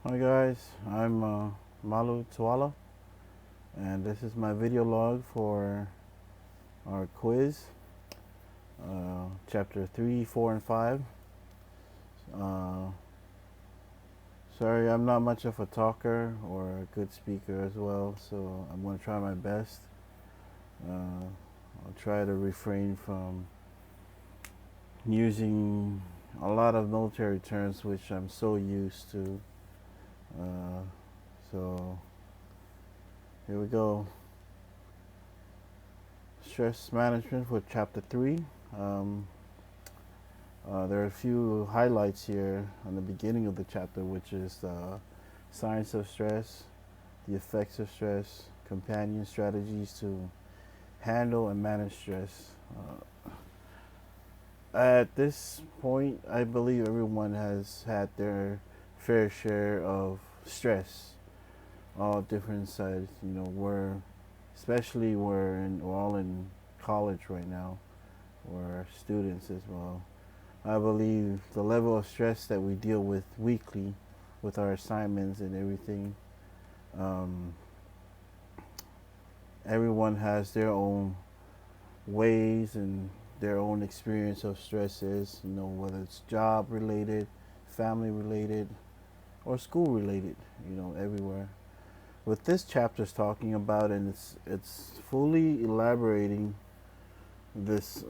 Hi guys, I'm Malu Tuala, and this is my video log for our quiz, chapter 3, 4, and 5. Uh, Sorry, I'm not much of a talker or a good speaker as well, so I'm going to try my best. I'll try to refrain from using a lot of military terms which I'm so used to. Uh, so, here we go. Stress management for chapter 3. Um, there are a few highlights here on the beginning of the chapter, which is the science of stress, the effects of stress, companion strategies to handle and manage stress. At this point, I believe everyone has had their fair share of stress, all different sides. We're all in college right now. We're students as well. I believe the level of stress that we deal with weekly with our assignments and everything, um, everyone has their own ways and their own experience of stresses, whether it's job related, family related, or school related, everywhere. What this chapter is talking about, and it's fully elaborating this,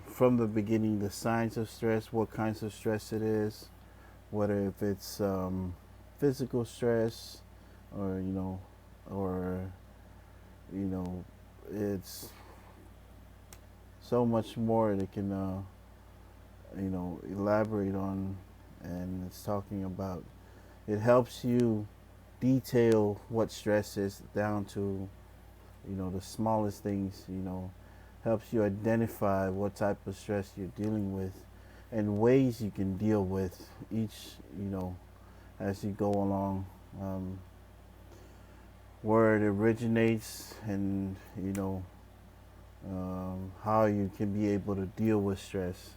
from the beginning, the signs of stress, what kinds of stress it is, whether if it's physical stress or or you know it's so much more that can elaborate on, and it's talking about, it helps you detail what stress is down to the smallest things, helps you identify what type of stress you're dealing with and ways you can deal with each, as you go along, where it originates, and how you can be able to deal with stress.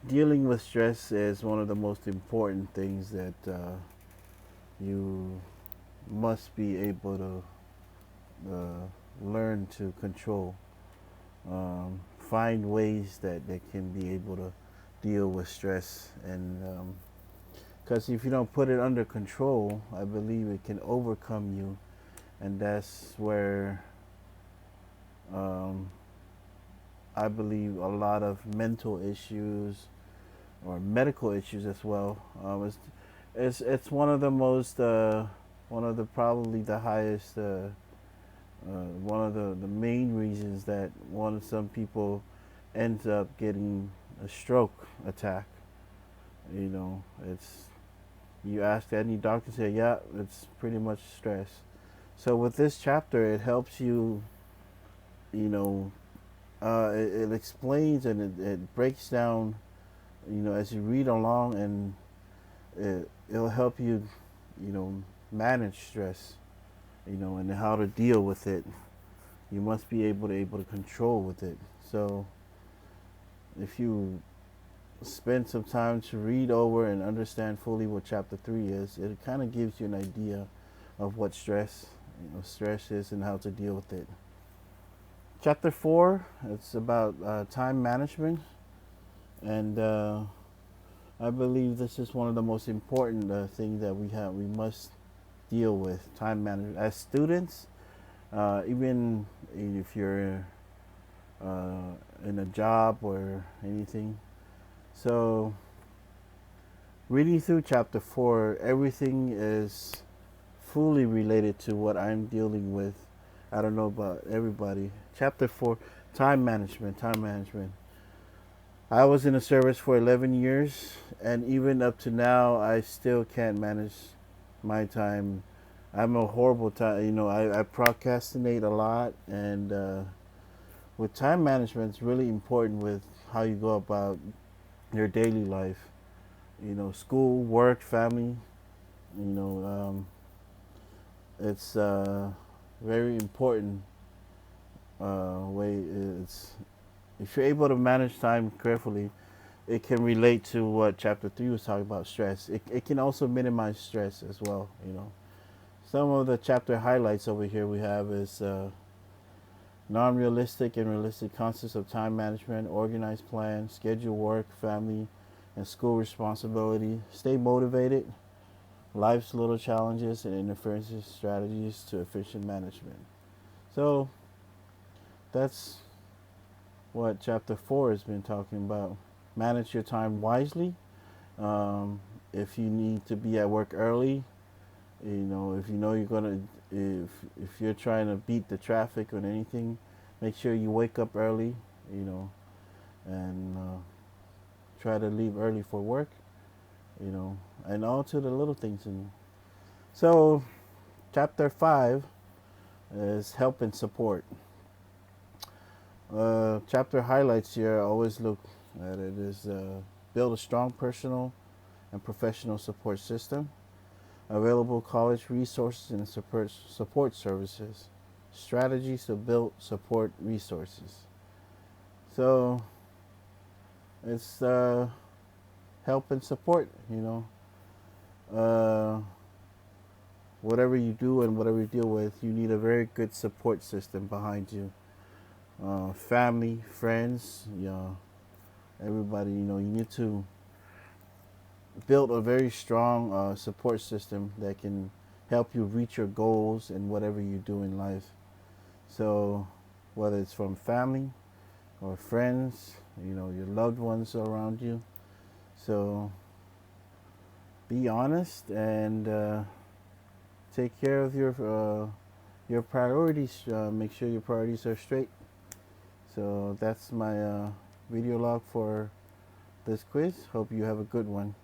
Dealing with stress is one of the most important things that you must be able to learn to control. Find ways that can be able to deal with stress, and because if you don't put it under control, I believe it can overcome you, and that's where um, I believe a lot of mental issues or medical issues as well. It's one of the most one of the probably the highest one of the main reasons that some people ends up getting a stroke attack. It's, you ask any doctor, say, yeah, it's pretty much stress. So with this chapter, it helps you, you know, it explains, and it breaks down, as you read along, and it'll help you, manage stress, and how to deal with it. You must be able to control with it. So if you spend some time to read over and understand fully what chapter 3 is, it kind of gives you an idea of what stress is and how to deal with it. Chapter 4, it's about time management, and I believe this is one of the most important things that we must deal with, time management. As students, even if you're in a job or anything. So, reading through chapter 4, everything is fully related to what I'm dealing with. I don't know about everybody. Chapter 4, time management, time management. I was in the service for 11 years, and even up to now, I still can't manage my time. I'm a horrible time, I procrastinate a lot, and with time management, it's really important with how you go about your daily life. School, work, family. You know, it's very important way. It's, if you're able to manage time carefully, it can relate to what chapter 3 was talking about, stress. It can also minimize stress as well, you know. Some of the chapter highlights over here we have is non-realistic and realistic concepts of time management, organized plan, schedule work, family, and school responsibility, stay motivated, life's little challenges and interferences, strategies to efficient management. So that's what chapter 4 has been talking about. Manage your time wisely. If you need to be at work early, you know, if you know you're gonna, if you're trying to beat the traffic or anything, make sure you wake up early, you know, and try to leave early for work, you know, and all to the little things. And so, chapter 5 is help and support. Chapter highlights here, I always look at it, is build a strong personal and professional support system, available college resources and support services, strategies to build support resources. So it's help and support, you know. Whatever you do and whatever you deal with, you need a very good support system behind you. Family, friends, you know, everybody, you know, you need to build a very strong support system that can help you reach your goals in whatever you do in life. So, whether it's from family or friends, you know, your loved ones around you. So, be honest and take care of your priorities. Make sure your priorities are straight. So that's my video log for this quiz. Hope you have a good one.